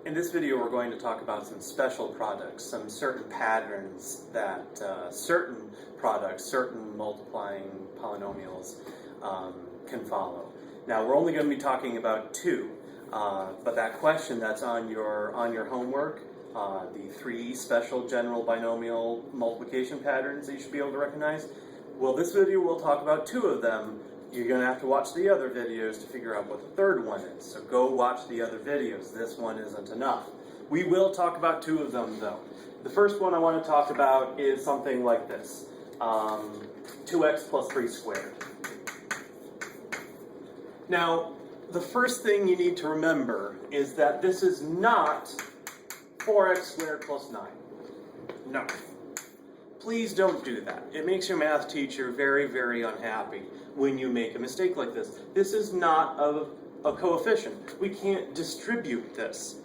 In this video, we're going to talk about some special products, some certain patterns that certain products, certain multiplying polynomials can follow. Now, we're only going to be talking about two, but that question that's on your homework, the three special general binomial multiplication patterns that you should be able to recognize, well, this video will talk about two of them. You're going to have to watch the other videos to figure out what the third one is. So go watch the other videos. This one isn't enough. We will talk about two of them, though. The first one I want to talk about is something like this. 2x plus 3 squared. Now, the first thing you need to remember is that this is not 4x squared plus 9. No. Please don't do that. It makes your math teacher very, very unhappy when you make a mistake like this. This is not a coefficient. We can't distribute this.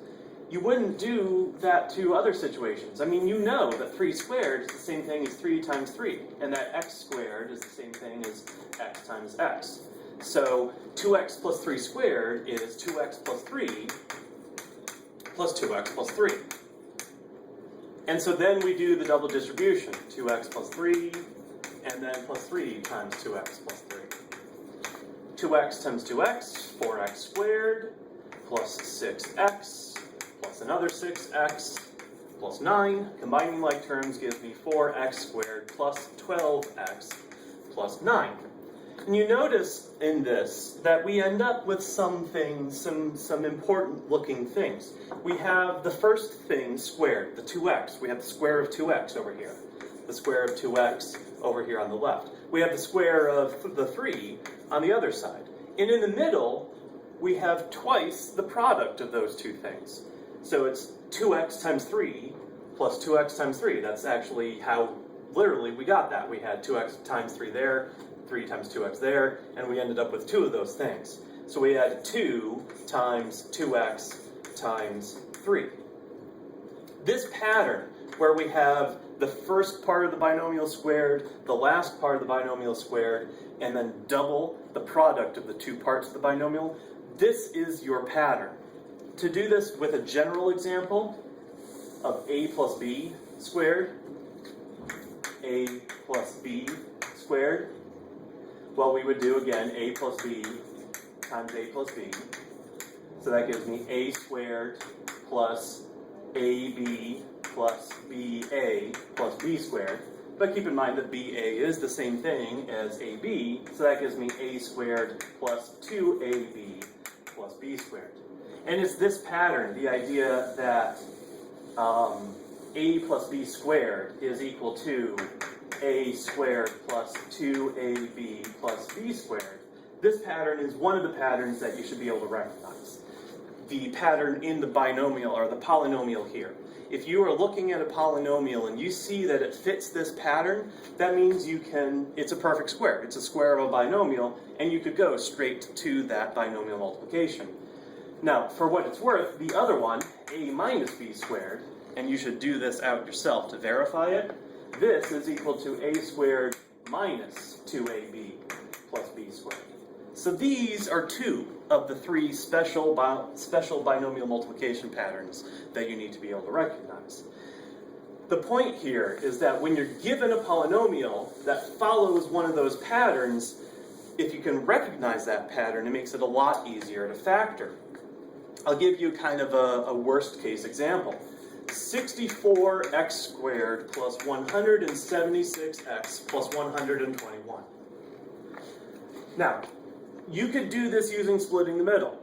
You wouldn't do that to other situations. I mean, you know that 3 squared is the same thing as 3 times 3, and that x squared is the same thing as x times x. So 2x plus 3 squared is 2x plus 3 plus 2x plus 3. And so then we do the double distribution, 2x plus 3, and then plus 3 times 2x plus 3. 2x times 2x, 4x squared, plus 6x, plus another 6x, plus 9. Combining like terms gives me 4x squared plus 12x plus 9. And you notice in this that we end up with some things, some important looking things. We have the first thing squared, the 2x. We have the square of 2x over here. The square of 2x over here on the left. We have the square of the 3 on the other side. And in the middle, we have twice the product of those two things. So it's 2x times 3 plus 2x times 3. That's actually how literally we got that. We had 2x times 3 there, 3 times 2x there, and we ended up with two of those things. So we had 2 times 2x times 3. This pattern, where we have the first part of the binomial squared, the last part of the binomial squared, and then double the product of the two parts of the binomial, this is your pattern. To do this with a general example of a plus b squared, a plus b squared, well, we would do, again, a plus b times a plus b. So that gives me a squared plus ab plus ba plus b squared. But keep in mind that ba is the same thing as ab, so that gives me a squared plus 2ab plus b squared. And it's this pattern, the idea that a plus b squared is equal to a squared plus 2ab plus b squared. This pattern is one of the patterns that you should be able to recognize. The pattern in the binomial, or the polynomial here. If you are looking at a polynomial and you see that it fits this pattern, that means it's a perfect square. It's a square of a binomial, and you could go straight to that binomial multiplication. Now, for what it's worth, the other one, a minus b squared, and you should do this out yourself to verify it, this is equal to a squared minus 2ab plus b squared. So these are two of the three special binomial multiplication patterns that you need to be able to recognize. The point here is that when you're given a polynomial that follows one of those patterns, if you can recognize that pattern, it makes it a lot easier to factor. I'll give you kind of a worst case example. 64x squared plus 176x plus 121. Now, you could do this using splitting the middle,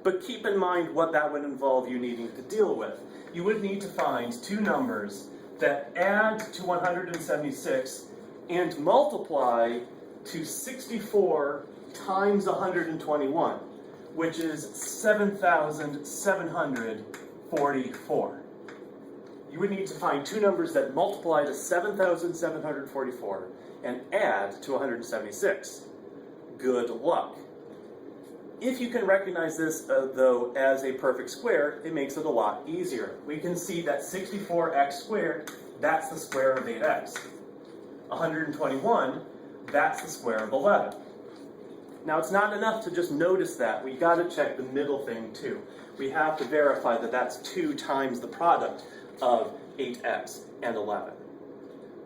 but keep in mind what that would involve you needing to deal with. You would need to find two numbers that add to 176 and multiply to 64 times 121, which is 7,744. You would need to find two numbers that multiply to 7,744 and add to 176. Good luck. If you can recognize this, though, as a perfect square, it makes it a lot easier. We can see that 64x squared, that's the square of 8x. 121, that's the square of 11. Now, it's not enough to just notice that. We got to check the middle thing, too. we have to verify that that's 2 times the product of 8x and 11.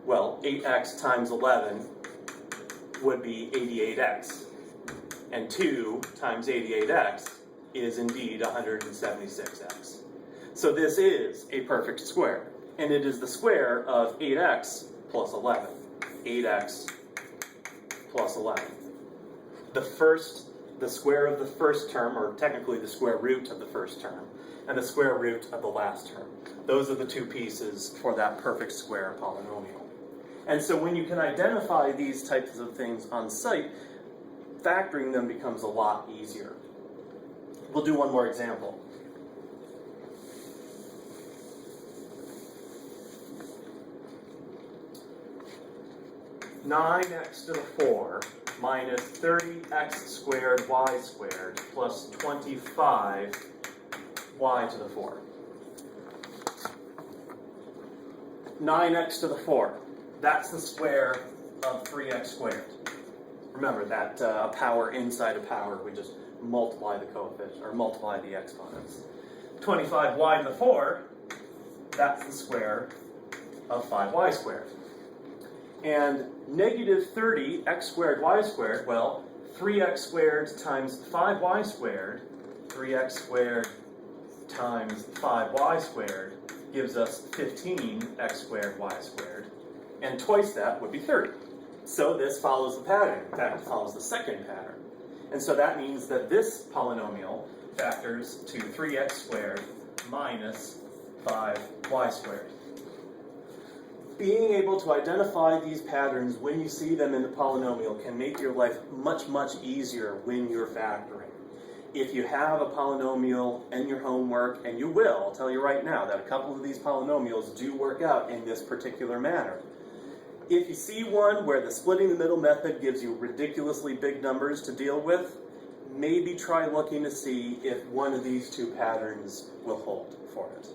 Well, 8x times 11 would be 88x, and 2 times 88x is indeed 176x. So this is a perfect square, and it is the square of 8x plus 11. 8x plus 11. The square of the first term, or technically the square root of the first term, and the square root of the last term. Those are the 2 pieces for that perfect square polynomial. And so when you can identify these types of things on site, factoring them becomes a lot easier. We'll do one more example. (9x to the 4 minus 30x squared y squared plus 25y to the 4. 9x to the 4. That's the square of 3x squared. Remember that a power inside a power, we just multiply the coefficient, or multiply the exponents. 25y to the 4, that's the square of 5y squared. And negative 30x squared y squared, well, 3x squared times 5y squared, 3x squared times 5y squared gives us 15x squared y squared, and twice that would be 30. So this follows the pattern. In fact, it follows the second pattern. And so that means that this polynomial factors to 3x squared minus 5y squared. Being able to identify these patterns when you see them in the polynomial can make your life much, much easier when you're factoring. If you have a polynomial in your homework, and you will, I'll tell you right now that a couple of these polynomials do work out in this particular manner. If you see one where the splitting the middle method gives you ridiculously big numbers to deal with, maybe try looking to see if one of these 2 patterns will hold for it.